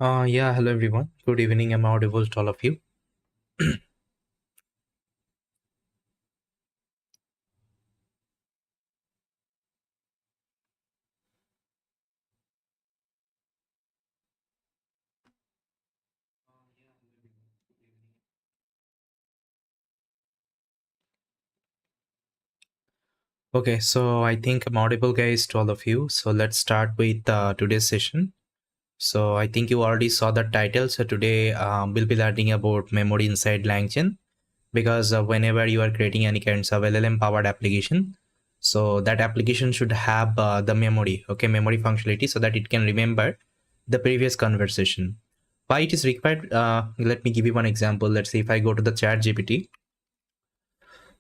Yeah, hello everyone. Good evening. I'm audible to all of you. Okay, so I think I'm audible, guys, to all of you. So let's start with today's session. So I think you already saw the title. So today we'll be learning about memory inside LangChain because whenever you are creating any kinds of LLM powered application, so that application should have the memory, okay, memory functionality so that it can remember the previous conversation. Why it is required? Let me give you one example. Let's say if I go to the chat GPT,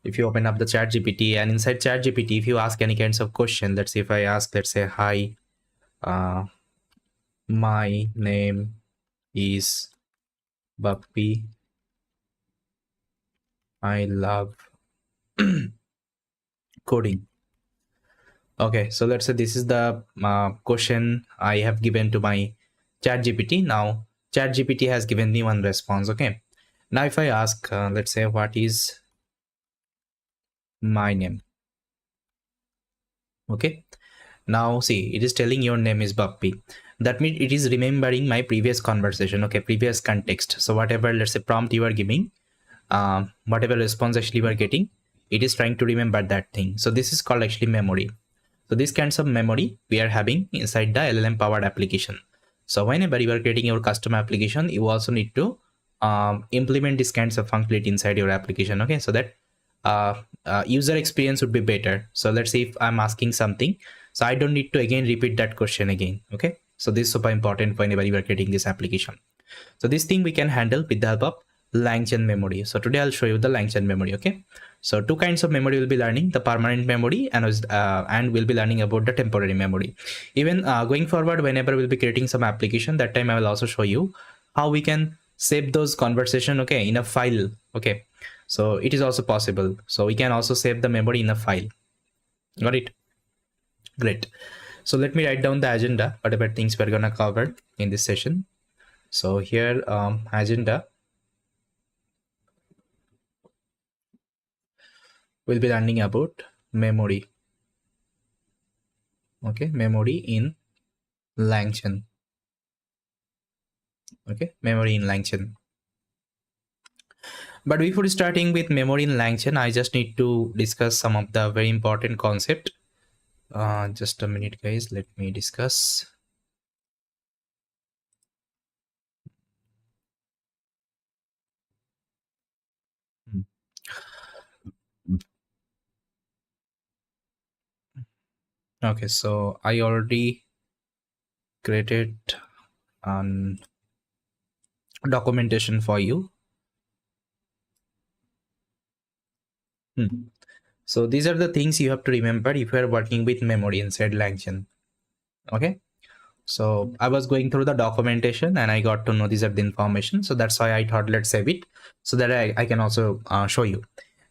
if you open up the chat gpt and inside chat gpt, if you ask any kinds of question, let's say if I ask, let's say, hi, uh, my name is Bappy, I love coding. Okay, so let's say this is the question I have given to my chat gpt. Now chat gpt has given me one response. Okay, now if I ask, let's say, what is my name? Okay, now see, it is telling your name is Bappy. That means it is remembering my previous conversation, okay, previous context. So whatever, let's say, prompt you are giving, whatever response actually you are getting, it is trying to remember that thing. So this is called actually memory. So these kinds of memory we are having inside the LLM powered application. So whenever you are creating your custom application, you also need to implement these kinds of functionality inside your application. Okay, so that user experience would be better. So let's say if I'm asking something, so I don't need to again repeat that question again. Okay, so this is super important whenever you are creating this application. So this thing we can handle with the help of LangChain memory. So today I'll show you the LangChain memory. Okay, so two kinds of memory we'll be learning: the permanent memory and we'll be learning about the temporary memory. Even going forward, whenever we'll be creating some application, that time I will also show you how we can save those conversation, okay, in a file. Okay, so it is also possible. So we can also save the memory in a file. Got it? Great. So let me write down the agenda, whatever things we're gonna cover in this session. So here, agenda, we'll be learning about memory. Okay, memory in LangChain. Okay, memory in LangChain. But before starting with memory in LangChain, I just need to discuss some of the very important concept. Just a minute, guys. Let me discuss. Hmm. Okay, so I already created an documentation for you. So these are the things you have to remember if you are working with memory inside LangChain. Okay. So I was going through the documentation and I got to know these are the information. So that's why I thought let's save it so that I can also show you.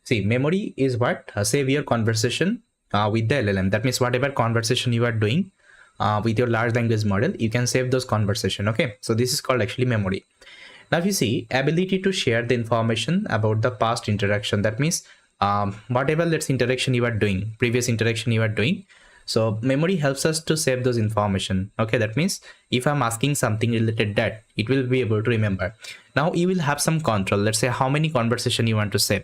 See, memory is what? Save your conversation with the LLM. That means whatever conversation you are doing with your large language model, you can save those conversation. Okay. So this is called actually memory. Now, if you see ability to share the information about the past interaction, that means whatever let's interaction you are doing, previous interaction you are doing. So memory helps us to save those information. Okay, that means if I'm asking something related that, it will be able to remember. Now you will have some control. Let's say how many conversation you want to save.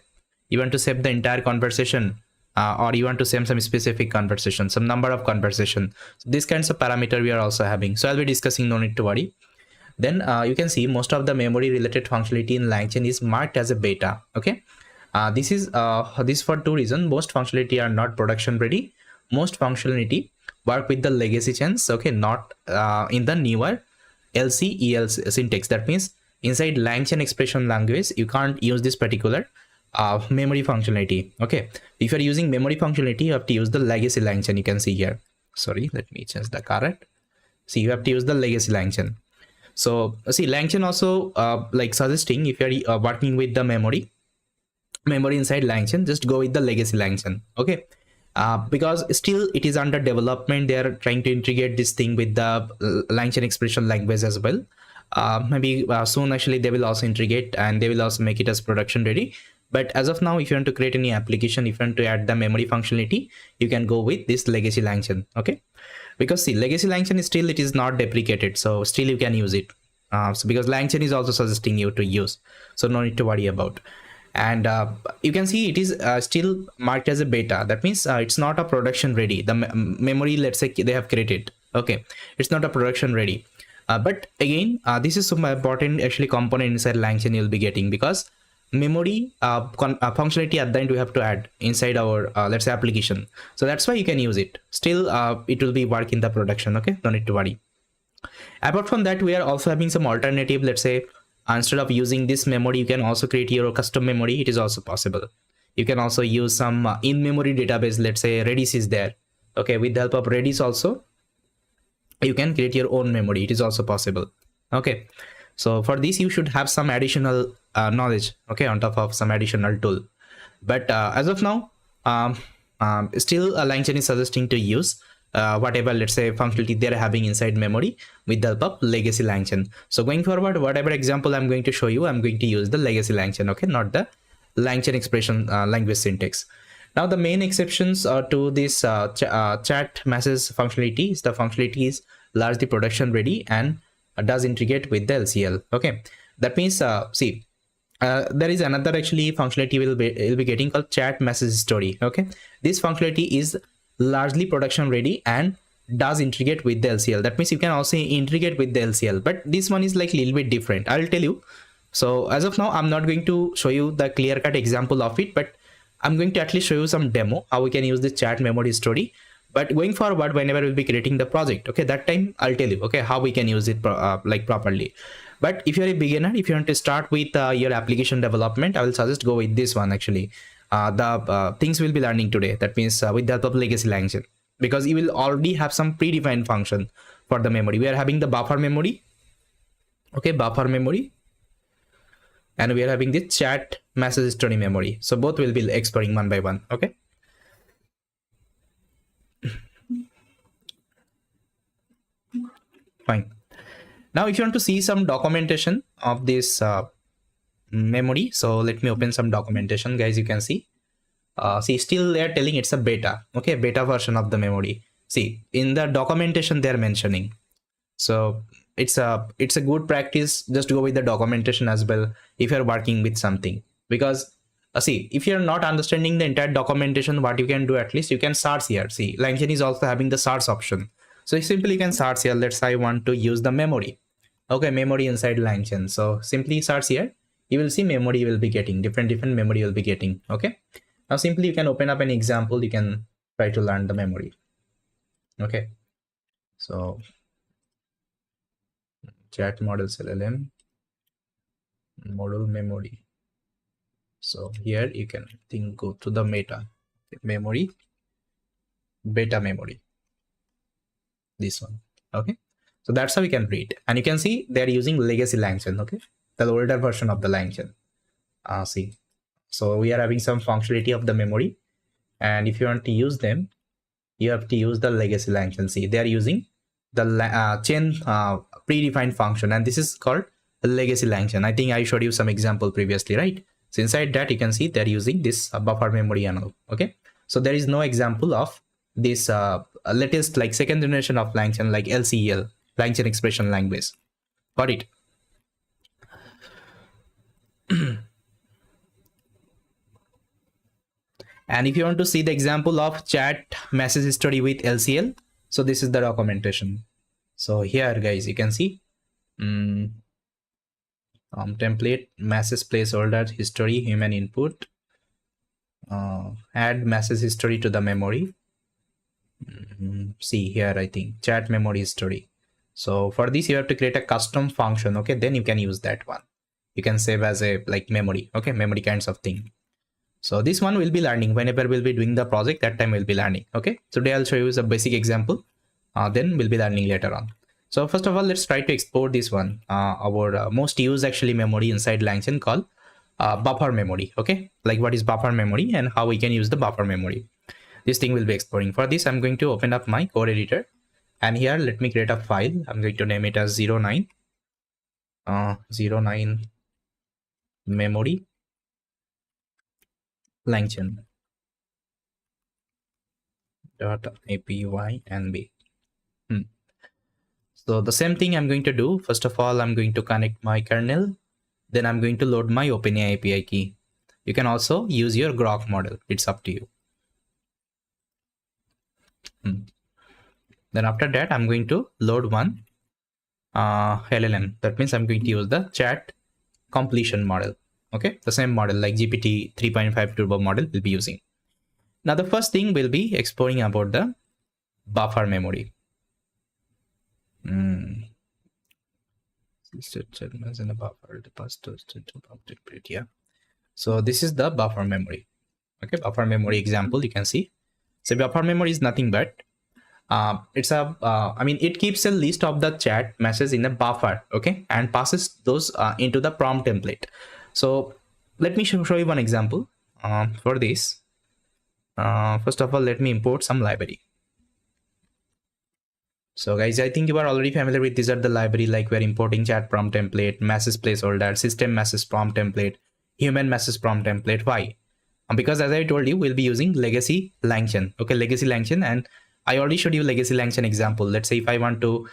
You want to save the entire conversation, or you want to save some specific conversation, some number of conversation. So these kinds of parameter we are also having. So I'll be discussing, no need to worry. Then you can see most of the memory related functionality in LangChain is marked as a beta. Okay, this is for two reasons. Most functionality are not production ready. Most functionality work with the legacy chains. Okay, not in the newer LCEL syntax. That means inside LangChain expression language you can't use this particular memory functionality. Okay, if you're using memory functionality, you have to use the legacy LangChain. You can see here. Sorry, let me change the correct. See, you have to use the legacy LangChain. So see, LangChain also like suggesting if you're working with the memory inside LangChain, just go with the legacy LangChain. Okay, because still it is under development. They are trying to integrate this thing with the LangChain expression language as well. Maybe soon actually they will also integrate and they will also make it as production ready. But as of now, if you want to create any application, if you want to add the memory functionality, you can go with this legacy LangChain. Okay, because see, legacy LangChain is still, it is not deprecated, so still you can use it. So because LangChain is also suggesting you to use, so no need to worry about. And you can see it is still marked as a beta. That means it's not a production ready. The memory, let's say they have created, okay, it's not a production ready. But again, this is some important actually component inside LangChain you'll be getting, because memory functionality at the end we have to add inside our let's say application. So that's why you can use it. Still it will be work in the production. Okay, don't need to worry. Apart from that, we are also having some alternative. Let's say instead of using this memory, you can also create your custom memory. It is also possible. You can also use some in-memory database. Let's say Redis is there. Okay, with the help of Redis also, you can create your own memory. It is also possible. Okay, so for this you should have some additional knowledge, okay, on top of some additional tool. But as of now, still LangChain is suggesting to use whatever, let's say, functionality they're having inside memory with the help of legacy LangChain. So going forward, whatever example I'm going to show you, I'm going to use the legacy LangChain, okay, not the LangChain expression language syntax. Now the main exceptions to this chat message functionality is the functionality is largely production ready and does integrate with the LCL. Okay, that means see, there is another actually functionality will be getting called chat message story. Okay, this functionality is largely production ready and does integrate with the LCL. That means you can also integrate with the LCL, but this one is like a little bit different. I'll tell you. So as of now, I'm not going to show you the clear-cut example of it, but I'm going to at least show you some demo how we can use the chat memory story. But going forward, whenever we'll be creating the project, okay, that time I'll tell you, okay, how we can use it like properly. But if you're a beginner, if you want to start with your application development, I will suggest go with this one actually. The things we'll be learning today, that means with the help of legacy LangChain, because you will already have some predefined function for the memory. We are having the buffer memory, okay, buffer memory, and we are having the chat message story memory. So both will be exploring one by one. Okay, fine. Now if you want to see some documentation of this memory, so let me open some documentation, guys. You can see see, still they are telling it's a beta, okay, beta version of the memory. See, in the documentation they're mentioning, so it's a good practice just to go with the documentation as well if you're working with something. Because see, if you're not understanding the entire documentation, what you can do, at least you can search here. See, LangChain is also having the search option, so simply you can search here. Let's say I want to use the memory, okay, memory inside LangChain. So simply search here, you will see memory you will be getting, different memory you'll be getting. Okay, now simply you can open up an example, you can try to learn the memory. Okay, so chat models LLM model memory. So here you can go to the meta memory, beta memory, this one. Okay, so that's how we can read, and you can see they're using legacy LangChain, okay, the older version of the LangChain. See, so we are having some functionality of the memory, and if you want to use them, you have to use the legacy LangChain. See, they are using the chain predefined function, and this is called legacy LangChain. I think I showed you some example previously, right? So inside that you can see they're using this buffer memory and all. Okay, so there is no example of this latest like second generation of LangChain, like LCL, LangChain expression language. Got it? And if you want to see the example of chat message story with LCL, so this is the documentation. So here, guys, you can see template, message placeholder, history, human input, add message history to the memory. See here, I think chat memory history. So for this you have to create a custom function, okay, then you can use that one. You can save as a like memory, okay, memory kinds of thing. So this one we'll be learning whenever we'll be doing the project, that time we'll be learning. Okay, today I'll show you a basic example, then we'll be learning later on. So first of all, let's try to export this one, our most used actually memory inside LangChain called buffer memory. Okay, like what is buffer memory and how we can use the buffer memory. This thing will be exploring. For this, I'm going to open up my code editor, and here let me create a file. I'm going to name it as 09. 09 memory LangChain dot APY and B. So the same thing I'm going to do. First of all, I'm going to connect my kernel. Then I'm going to load my OpenAI API key. You can also use your Grok model. It's up to you. Then after that, I'm going to load one LLM. That means I'm going to use the chat completion model. Okay, the same model like GPT 3.5 turbo model we'll be using. Now the first thing we'll be exploring about the buffer memory. Yeah. So this is the buffer memory. Okay, buffer memory example you can see. So buffer memory is nothing but it keeps a list of the chat messages in a buffer, okay, and passes those into the prompt template. So let me show you one example for this. First of all, let me import some library. So guys, I think you are already familiar with these are the library, like we're importing chat prompt template, message placeholder, system message prompt template, human message prompt template. Why? Because as I told you, we'll be using legacy LangChain. Okay, legacy LangChain, and I already showed you legacy LangChain example. Let's say if I want to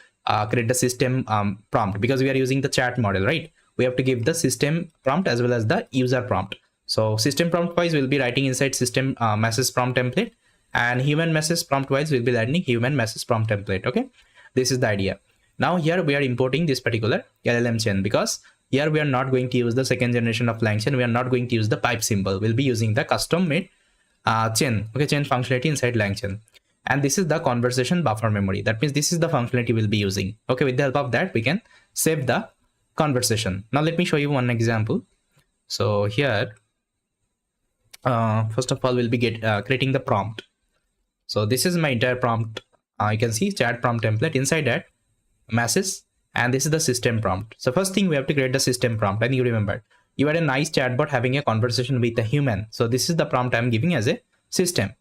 create the system prompt, because we are using the chat model, right? We have to give the system prompt as well as the user prompt. So system prompt wise, we'll be writing inside system message prompt template, and human message prompt wise, we'll be writing human message prompt template. Okay, this is the idea. Now here we are importing this particular LLM chain, because here we are not going to use the second generation of LangChain. We are not going to use the pipe symbol. We'll be using the custom made chain, okay, chain functionality inside LangChain. And this is the conversation buffer memory. That means this is the functionality we'll be using. Okay, with the help of that, we can save the conversation. Now let me show you one example. So here, first of all, we'll be creating the prompt. So this is my entire prompt. You can see chat prompt template, inside that message, and this is the system prompt. So first thing, we have to create the system prompt. And you remember, you had a nice chatbot having a conversation with a human. So this is the prompt I'm giving as a system.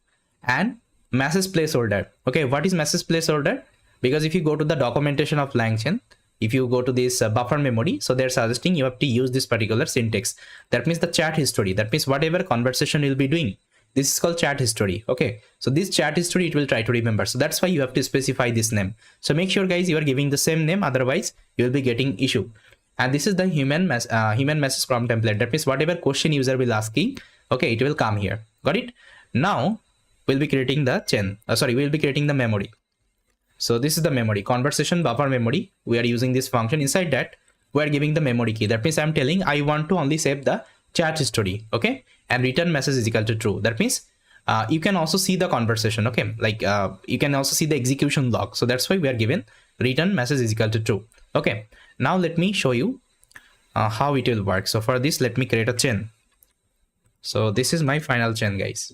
And message placeholder. Okay, what is message placeholder? Because if you go to the documentation of LangChain, if you go to this buffer memory, so they're suggesting you have to use this particular syntax. That means the chat history. That means whatever conversation you'll be doing, this is called chat history. Okay, so this chat history, it will try to remember. So that's why you have to specify this name. So make sure guys, you are giving the same name, otherwise you will be getting issue. And this is the human message prompt template. That means whatever question user will asking, okay, it will come here. Got it? Now we'll be creating the chain. We'll be creating the memory. So this is the memory, conversation buffer memory. We are using this function. Inside that, we are giving the memory key. That means I'm telling I want to only save the chat history. Okay, and return message is equal to true. That means you can also see the conversation. Okay, like you can also see the execution log. So that's why we are given return message is equal to true. Okay, now let me show you how it will work. So for this, let me create a chain. So this is my final chain, guys.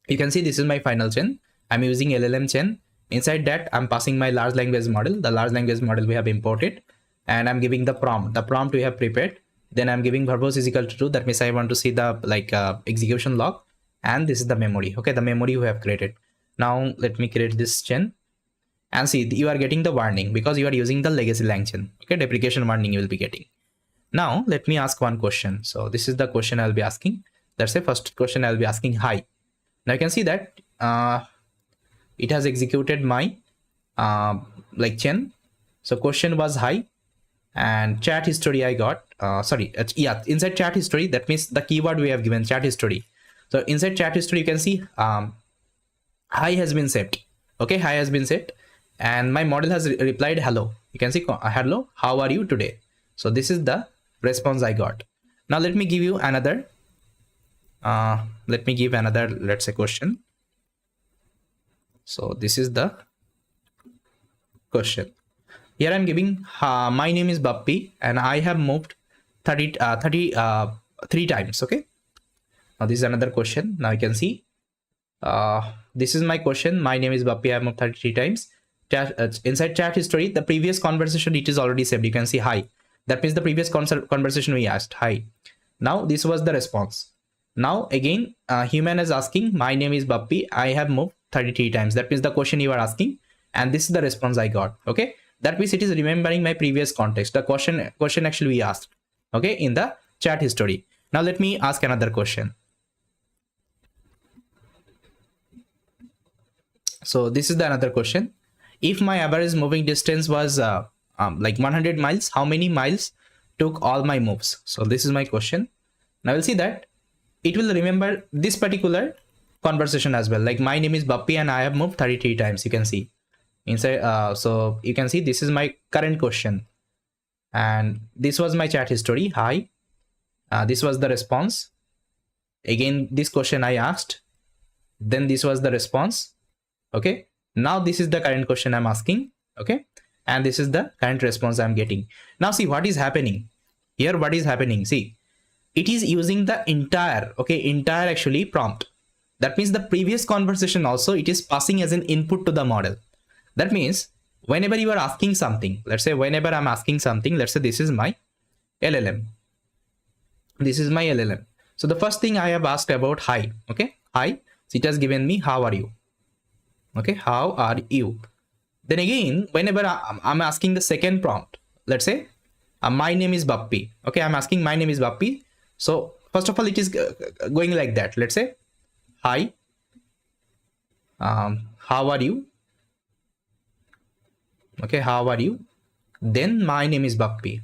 You can see this is my final chain. I'm using LLM chain. Inside that, I'm passing my large language model. The large language model we have imported, and I'm giving the prompt. The prompt we have prepared. Then I'm giving verbose is equal to true. That means I want to see the execution log, and this is the memory. Okay, the memory we have created. Now let me create this chain, and see you are getting the warning because you are using the legacy LangChain. Okay, deprecation warning you will be getting. Now let me ask one question. So this is the question I'll be asking. Let's say first question I'll be asking hi. Now you can see that it has executed my chain. So question was hi, and chat history I got. Inside chat history, that means the keyword we have given chat history. So inside chat history, you can see hi has been set. Okay, hi has been set, and my model has replied hello. You can see hello, how are you today? So this is the response I got. Now let me give you another. Let's say question. So this is the question. Here I'm giving my name is Bappi and I have moved 33 times. Okay. Now this is another question. Now you can see this is my question. My name is Bappi. I have moved 33 times. Inside chat history, the previous conversation, it is already saved. You can see hi. That means the previous conversation we asked hi. Now this was the response. Now again, human is asking, my name is Bappi. I have moved 33 times. That means the question you are asking, and this is the response I got. Okay. That means it is remembering my previous context, the question actually we asked, okay, in the chat history. Now let me ask another question. So this is the another question. If my average moving distance was like 100 miles, how many miles took all my moves? So this is my question. Now we'll see that it will remember this particular conversation as well. Like, my name is Bappi and I have moved 33 times. You can see inside. So you can see this is my current question, and this was my chat history. Hi, this was the response. Again, this question I asked, then this was the response. Okay, now this is the current question I'm asking. Okay, and this is the current response I'm getting. Now see what is happening here. What is happening? See, it is using the entire actually prompt. That means the previous conversation also it is passing as an input to the model. That means whenever you are asking something, let's say whenever I'm asking something, let's say this is my LLM. This is my LLM. So the first thing I have asked about hi. Okay, hi. So it has given me how are you. Okay, how are you? Then again, whenever I'm asking the second prompt, let's say my name is Bappi. Okay, I'm asking my name is Bappi. So first of all, it is going like that. Let's say hi, how are you? Okay, how are you? Then my name is Bappi.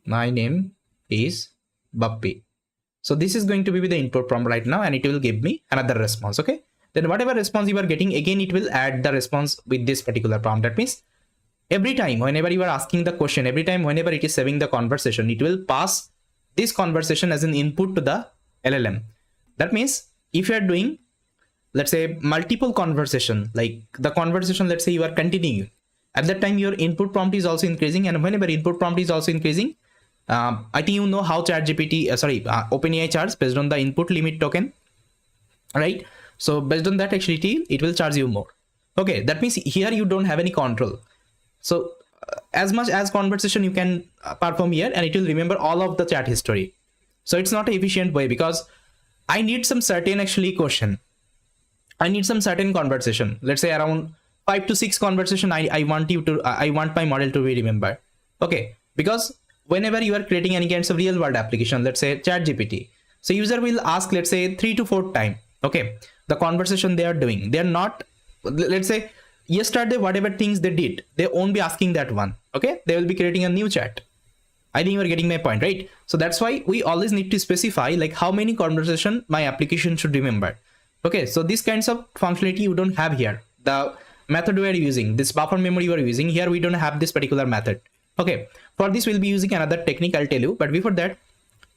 My name is Bappi. So this is going to be the input prompt right now, and it will give me another response. Okay, then whatever response you are getting, again it will add the response with this particular prompt. That means every time whenever you are asking the question, every time whenever it is saving the conversation, it will pass this conversation as an input to the LLM. That means if you are doing, let's say, multiple conversation, like the conversation, let's say you are continuing, at that time your input prompt is also increasing, and whenever input prompt is also increasing, I think you know how ChatGPT, OpenAI charges based on the input limit token, right? So based on that, actually it will charge you more. Okay, that means here you don't have any control. So as much as conversation you can perform here, and it will remember all of the chat history. So it's not an efficient way, because I need some certain actually question. I need some certain conversation. Let's say around 5 to 6 conversation. I want my model to be remembered. Okay, because whenever you are creating any kinds of real world application, let's say ChatGPT, so user will ask, let's say 3 to 4 times. Okay, the conversation they are doing, they are not, let's say yesterday whatever things they did, they won't be asking that one. Okay, they will be creating a new chat. I think you are getting my point, right? So that's why we always need to specify like how many conversation my application should remember. Okay, so these kinds of functionality you don't have here. The method we are using, this buffer memory we are using here, we don't have this particular method. Okay, for this we'll be using another technique, I'll tell you. But before that,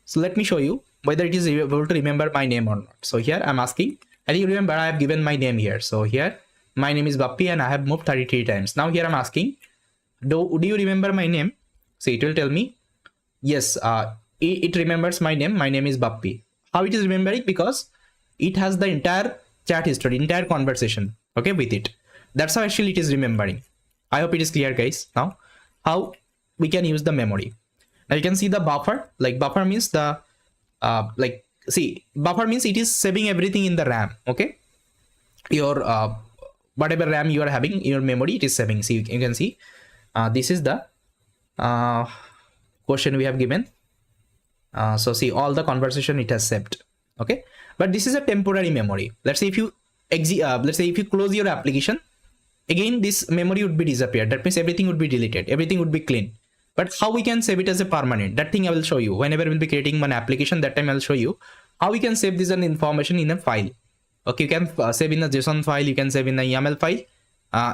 so let me show you whether it is able to remember my name or not. So here I'm asking, and you remember I have given my name here. So here my name is Bappi and I have moved 33 times. Now here I'm asking, do you remember my name? So it will tell me, yes, it remembers my name. My name is Bappi. How it is remembering? Because it has the entire chat history, entire conversation, okay, with it. That's how actually it is remembering. I hope it is clear, guys. Now how we can use the memory. Now you can see the buffer. Like buffer means the buffer means it is saving everything in the RAM. Okay, your whatever RAM you are having in your memory, it is saving. See, you can see this is the question we have given. So see, all the conversation it has saved. Okay, but this is a temporary memory. Let's say if you let's say if you close your application, again this memory would be disappeared. That means everything would be deleted, everything would be clean. But how we can save it as a permanent, that thing I will show you. Whenever we'll be creating one application, that time I'll show you how we can save this information in a file. Okay, you can save in a JSON file, you can save in a YAML file.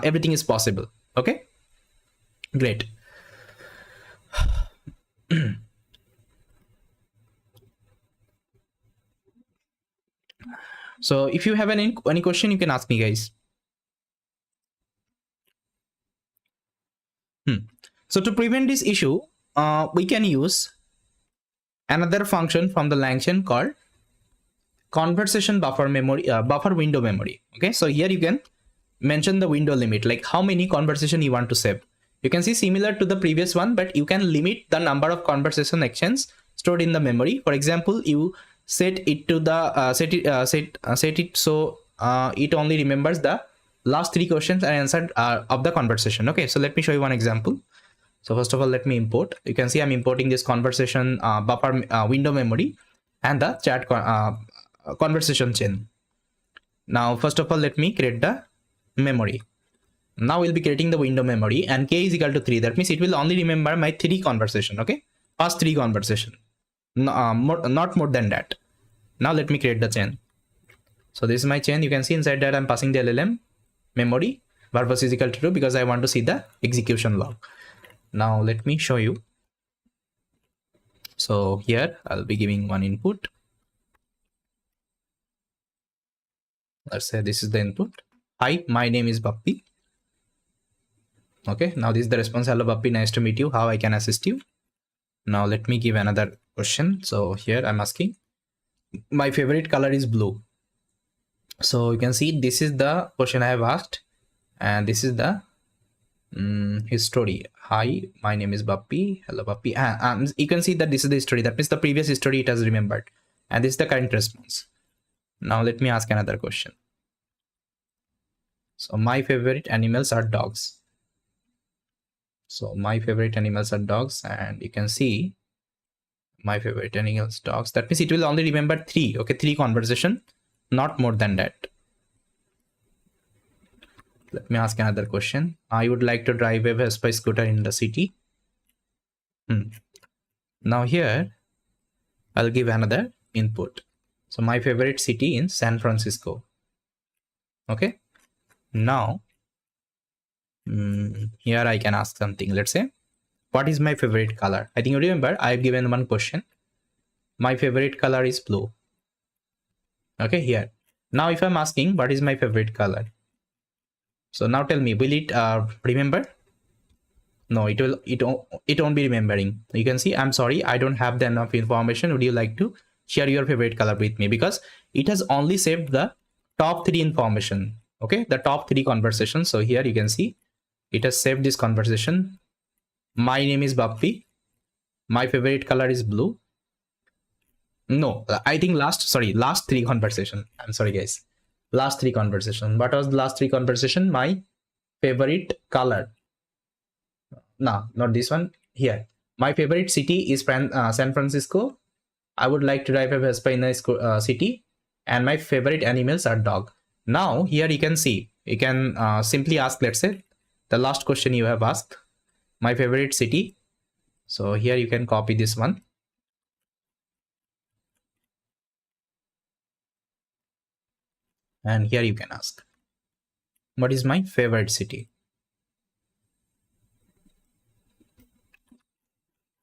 Everything is possible. Okay, great. So if you have any question, you can ask me, guys. So to prevent this issue, we can use another function from the LangChain called conversation buffer memory, buffer window memory. Okay, so here you can mention the window limit, like how many conversation you want to save. You can see similar to the previous one, but you can limit the number of conversation actions stored in the memory. For example, you set it to the set it so it only remembers the last three questions I answered of the conversation. Okay, so let me show you one example. So first of all, let me import. You can see I'm importing this conversation buffer window memory and the chat conversation chain. Now, first of all, let me create the memory. Now we'll be creating the window memory and k is equal to 3. That means it will only remember my 3 conversation. Okay, past 3 conversation, no, not more than that. Now let me create the chain. So this is my chain. You can see inside that I'm passing the LLM memory purpose is equal to 2 because I want to see the execution log. Now let me show you. So here I'll be giving one input. Let's say this is the input. Hi, my name is Bappi. Okay, now this is the response. Hello Bappi, nice to meet you. How I can assist you? Now let me give another question. So here I'm asking, my favorite color is blue. So you can see this is the question I have asked, and this is the history. Hi, my name is Bappi. Hello Bappi. You can see that this is the history. That means the previous history it has remembered, and this is the current response. Now let me ask another question. So my favorite animals are dogs. So my favorite animals are dogs, and you can see my favorite animals dogs. That means it will only remember 3. Okay, 3 conversation, not more than that. Let me ask another question. I would like to drive a Vespa scooter in the city. Now here I'll give another input. So my favorite city in San Francisco. Okay, now here I can ask something. Let's say, what is my favorite color? I think you remember I've given one question. My favorite color is blue. Okay, here. Now if I'm asking what is my favorite color, so now tell me, will it remember? No, it won't be remembering. You can see, I'm sorry, I don't have the enough information. Would you like to share your favorite color with me? Because it has only saved the top 3 information. Okay, the top 3 conversations. So here you can see it has saved this conversation. My name is Bappi. My favorite color is blue. No, I think last 3 conversation. I'm sorry guys. Last 3 conversation. What was the last 3 conversation? My favorite color. No, not this one. Here. My favorite city is San Francisco. I would like to drive a Vespa in a city. And my favorite animals are dog. Now here you can see, you can simply ask, let's say, the last question you have asked, my favorite city. So here you can copy this one. And here you can ask, what is my favorite city?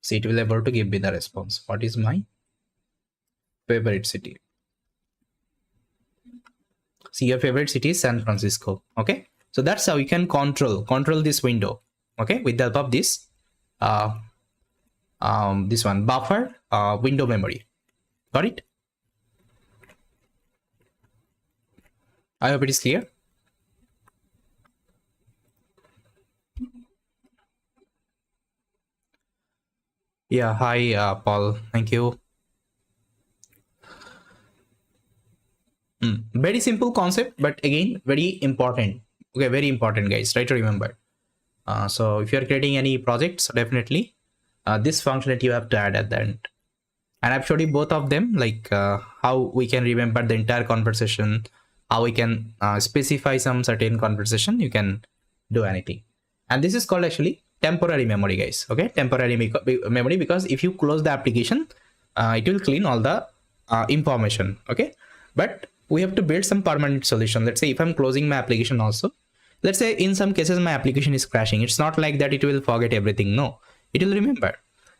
See, it will able to give me the response. What is my favorite city? See, your favorite city is San Francisco. Okay, so that's how you can control this window. Okay, with the help of this this one buffer window memory. Got it? I hope it is clear. Yeah, hi Paul, thank you. Very simple concept, but again very important. Okay, very important guys, try to remember. So if you're creating any projects, definitely this functionality you have to add at the end. And I've showed you both of them, like how we can remember the entire conversation, how we can specify some certain conversation. You can do anything, and this is called actually temporary memory, guys. Okay, temporary memory, because if you close the application, it will clean all the information. Okay, but we have to build some permanent solution. Let's say if I'm closing my application also, let's say in some cases my application is crashing. It's not like that it will forget everything. No, it will remember.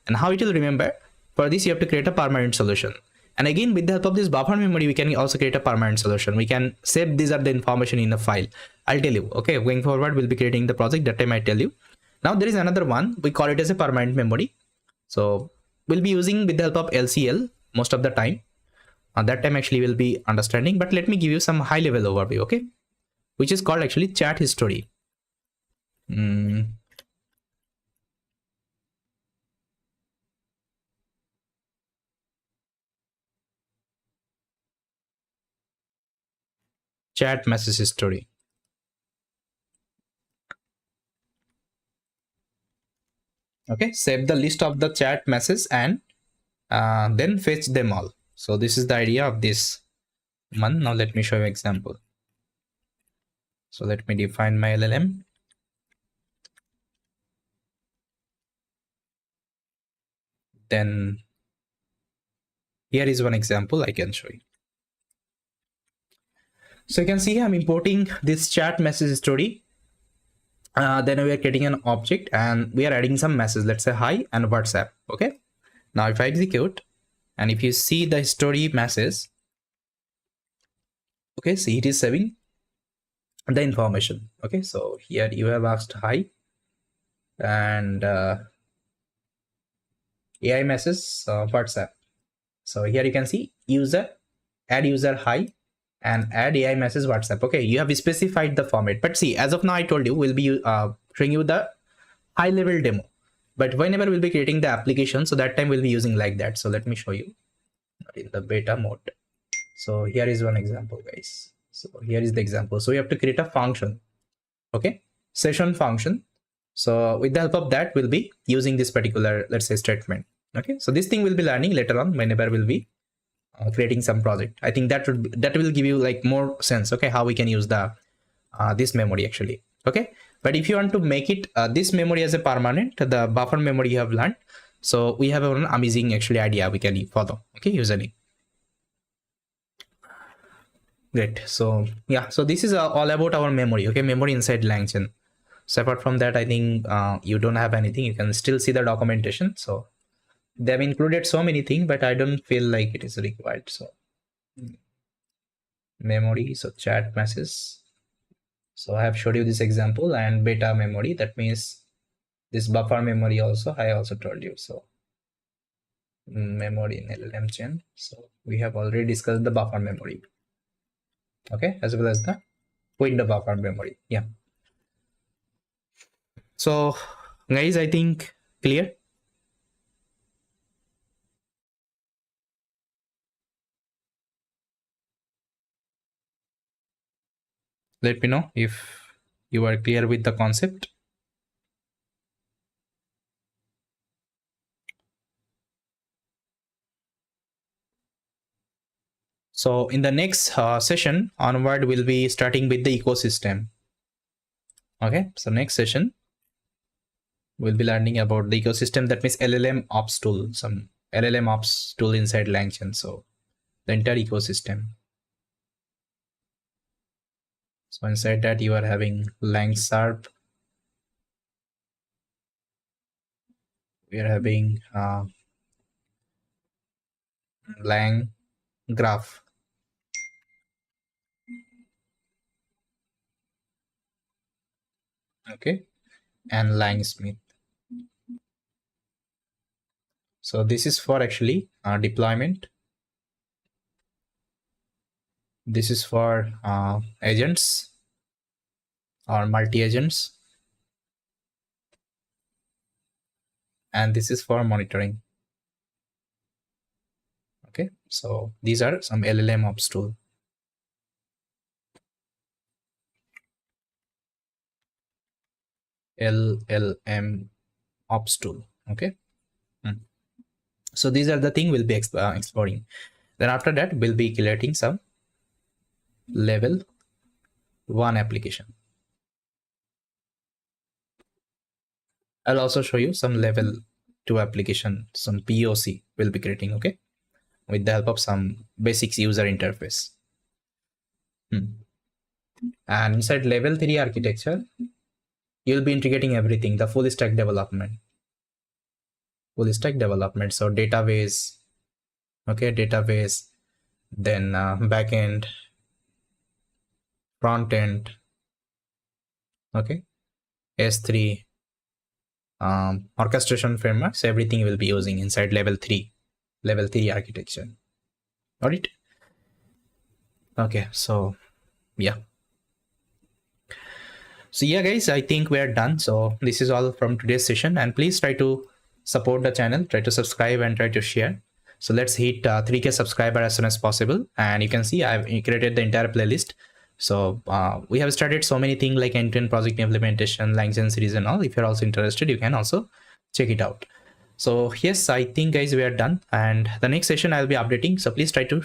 And how it will remember? For this, you have to create a permanent solution. And again, with the help of this buffer memory, we can also create a permanent solution. We can save these are the information in a file. I'll tell you. Okay, going forward, we'll be creating the project. That time I tell you. Now there is another one. We call it as a permanent memory. So we'll be using with the help of LCL most of the time. That time actually we'll be understanding. But let me give you some high level overview. Okay, which is called actually chat history. Chat message history. Okay, save the list of the chat messages and then fetch them all. So this is the idea of this one. Now let me show you example. So let me define my LLM. Then here is one example I can show you. So you can see I'm importing this chat message story. Then we are creating an object and we are adding some message. Let's say hi and WhatsApp. Okay. Now if I execute and if you see the story message, okay, see it is saving the information. Okay, so here you have asked hi and AI message WhatsApp. So here you can see user, add user hi and add AI message WhatsApp. Okay, you have specified the format, but see, as of now I told you we'll be showing you the high level demo, but whenever we'll be creating the application, so that time we'll be using like that. So let me show you in the beta mode. So here is one example, guys. So here is the example. So we have to create a function. Okay, session function. So with the help of that, we'll be using this particular, let's say, statement. Okay, so this thing we'll be learning later on whenever we'll be creating some project. I think that will give you like more sense. Okay, how we can use the this memory actually. Okay, but if you want to make it this memory as a permanent, the buffer memory you have learned. So we have an amazing actually idea we can follow. Okay, usually. Great. So yeah, so this is all about our memory. Okay, memory inside LangChain. So apart from that, I think you don't have anything. You can still see the documentation. So they've included so many things, but I don't feel like it is required. So memory, so chat messages. So I have showed you this example and beta memory. That means this buffer memory also, I also told you. So memory in LLMchain. So we have already discussed the buffer memory. Okay, as well as the window buffer memory. Yeah. So guys, I think clear. Let me know if you are clear with the concept. So in the next session onward, we'll be starting with the ecosystem. Okay, so next session we'll be learning about the ecosystem. That means LLMOps tool, some LLMOps tool inside LangChain. So the entire ecosystem. So inside that you are having LangSharp. We are having LangGraph. Okay, and LangSmith. So this is for actually deployment. This is for agents or multi-agents. And this is for monitoring. Okay, so these are some LLMOps tool. LLM ops tool. Okay. So these are the thing we'll be exploring. Then after that, we'll be creating some level 1 application. I'll also show you some level 2 application, some POC we'll be creating, okay, with the help of some basics user interface. And inside level 3 architecture, you'll be integrating everything, the full stack development. So database, okay, database, then backend, front end, okay, S3, orchestration frameworks, everything will be using inside level 3 architecture. Got it? Okay, so yeah. So yeah, guys, I think we are done. So this is all from today's session, and please try to support the channel, try to subscribe and try to share. So let's hit 3K subscriber as soon as possible. And you can see I've created the entire playlist. So we have started so many things like end-to-end project implementation, LangChain series and all. If you're also interested, you can also check it out. So yes, I think guys we are done, and the next session I'll be updating, so please try to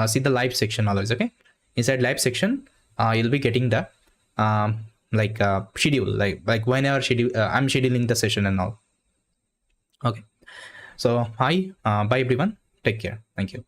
see the live section always. Okay, inside live section you'll be getting the schedule, like whenever I'm scheduling the session and all. Okay, so hi, bye everyone, take care, thank you.